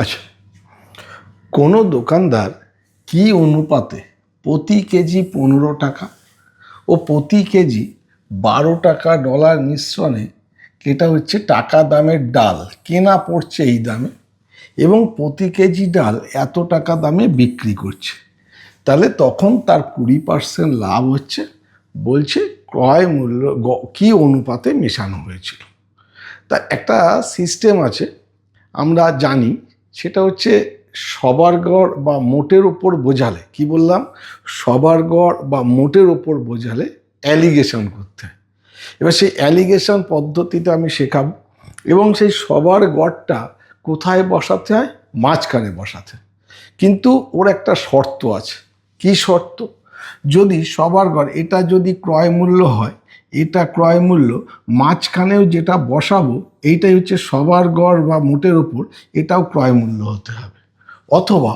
আচ্ছা, কোনো দোকানদার কি অনুপাতে প্রতি কেজি 15 টাকা ও প্রতি কেজি 12 টাকা ডলার মিশ্রণে, এটা হচ্ছে টাকা দামের ডাল কেনা পড়ছে এই দামে, এবং প্রতি কেজি ডাল এত টাকা দামে বিক্রি করছে, তাহলে তখন তার 20% লাভ হচ্ছে। বলছে ক্রয় মূল্য কি অনুপাতে মেশানো হয়েছিল। তা একটা সিস্টেম আছে আমরা জানি, সেটা হচ্ছে সবার গড় বা মোটের ওপর বোঝালে, কি বললাম, সবার গড় বা মোটের ওপর বোঝালে অ্যালিগেশন করতে হয়। এবার সেই অ্যালিগেশন পদ্ধতিটা আমি শেখাবো, এবং সেই সবার গড়টা কোথায় বসাতে হয়? মাঝখানে বসাতে হয়। কিন্তু ওর একটা শর্ত আছে। কি শর্ত? যদি সবার গড় এটা যদি ক্রয় মূল্য হয়, এটা ক্রয় মূল্য, মাঝখানেও যেটা বসাবো এইটাই হচ্ছে সবার গড় বা মোটের ওপর, এটাও ক্রয় মূল্য হতে হবে। অথবা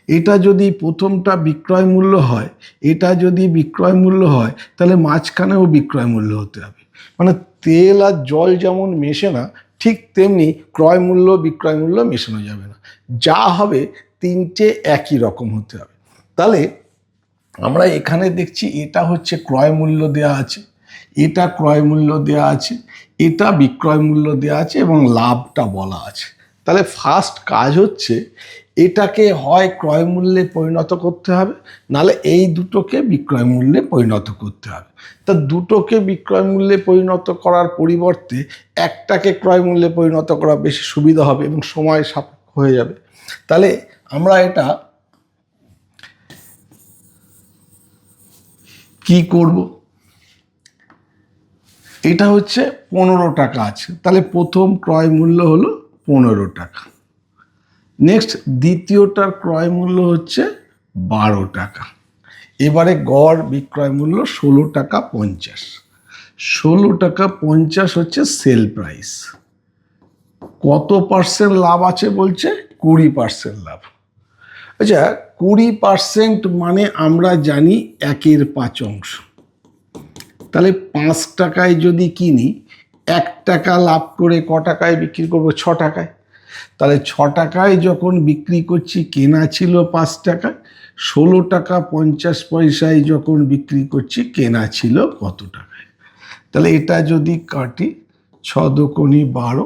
এটা যদি প্রথমটা বিক্রয় মূল্য হয়, এটা যদি বিক্রয় মূল্য হয়, তাহলে মাঝখানেও বিক্রয় মূল্য হতে হবে। মানে তেল আর জল যেমন মেশে না, ঠিক তেমনি ক্রয় মূল্য বিক্রয় মূল্য মেশানো যাবে না। যা হবে তিনটে একই রকম হতে হবে। তাহলে আমরা এখানে দেখছি এটা হচ্ছে ক্রয় মূল্য দেওয়া আছে, এটা ক্রয় মূল্য দেওয়া আছে, এটা বিক্রয় মূল্য দেওয়া আছে, এবং লাভটা বলা আছে। তাহলে ফার্স্ট কাজ হচ্ছে এটাকে হয় ক্রয় মূল্যে পরিণত করতে হবে, নাহলে এই দুটোকে বিক্রয় মূল্যে পরিণত করতে হবে। তা দুটোকে বিক্রয় মূল্যে পরিণত করার পরিবর্তে একটাকে ক্রয় মূল্যে পরিণত করা বেশি সুবিধা হবে এবং সময় সাপেক্ষ হয়ে যাবে। তাহলে আমরা এটা কি করব? এটা হচ্ছে 15 টাকা আছে, তাহলে প্রথম ক্রয় মূল্য হলো 15 টাকা। নেক্সট দ্বিতীয়টার ক্রয় মূল্য হচ্ছে 12 টাকা। এবারে গড় বিক্রয় মূল্য 16 টাকা 50। 16 টাকা 50 হচ্ছে সেল প্রাইস। কত পার্সেন্ট লাভ আছে বলছে? 20% লাভ। আচ্ছা, 20% মানে আমরা জানি 1/5। তাহলে 5 টাকায় যদি কিনি, 1 টাকা লাভ করে ক টাকায় বিক্রি করবো? 6 টাকায়। তাহলে 6 টাকায় যখন বিক্রি করছি, কেনা ছিল 5 টাকায়, 16 টাকা 50 পয়সায় যখন বিক্রি করছি, কেনা ছিল কত টাকায়? তাহলে এটা যদি কাটি, 6 দুগুণে 12,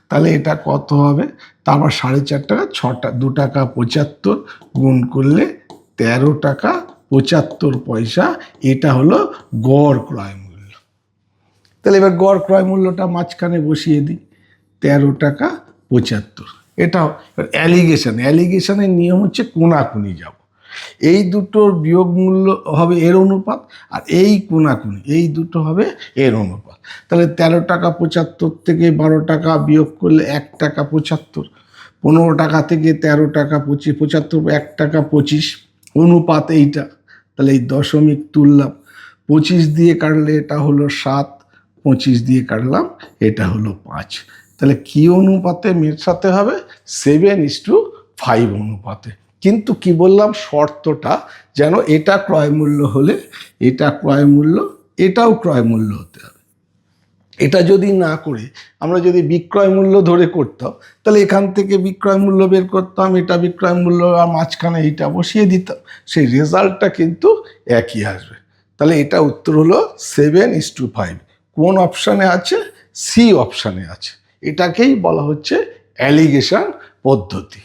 তাহলে এটা কত হবে? তারপর 4.5 টাকা, 2 টাকা 75 গুণ করলে 13 টাকা 75 পয়সা। এটা হলো গড় ক্রয় মূল্য। তাহলে এবার গড় ক্রয় মূল্যটা মাঝখানে বসিয়ে দিই, 13 টাকা 75। এটা অ্যালিগেশনের নিয়ম হচ্ছে কোনাকুনি যাব। এই দুটোর বিয়োগ মূল্য হবে এর অনুপাত, আর এই কোনাকুনি এই দুটো হবে এর অনুপাত। তাহলে 13 টাকা 75 থেকে 12 টাকা বিয়োগ করলে 1 টাকা 75। 15 টাকা থেকে 13 টাকা 75, 1 টাকা 25, অনুপাত এইটা। তাহলে এই দশমিক তুললাম, 25 দিয়ে কাটলে এটা হলো 7, 25 দিয়ে কাটলাম এটা হলো 5। তাহলে কি অনুপাতে মেশাতে হবে? 7:5 অনুপাতে। কিন্তু কি বললাম, শর্তটা যেন এটা ক্রয় মূল্য হলে এটা ক্রয় মূল্য, এটাও ক্রয় মূল্য হতে হবে। এটা যদি না করে আমরা যদি বিক্রয় মূল্য ধরে করতাম, তাহলে এখান থেকে বিক্রয় মূল্য বের করতাম, এটা বিক্রয় মূল্য, আর মাঝখানে এইটা বসিয়ে দিতাম, সেই রেজাল্টটা কিন্তু একই আসবে। তাহলে এটা উত্তর হলো 7:5। কোন অপশানে আছে? সি অপশানে আছে। এটাকেই বলা হচ্ছে অ্যালিগেশন পদ্ধতি।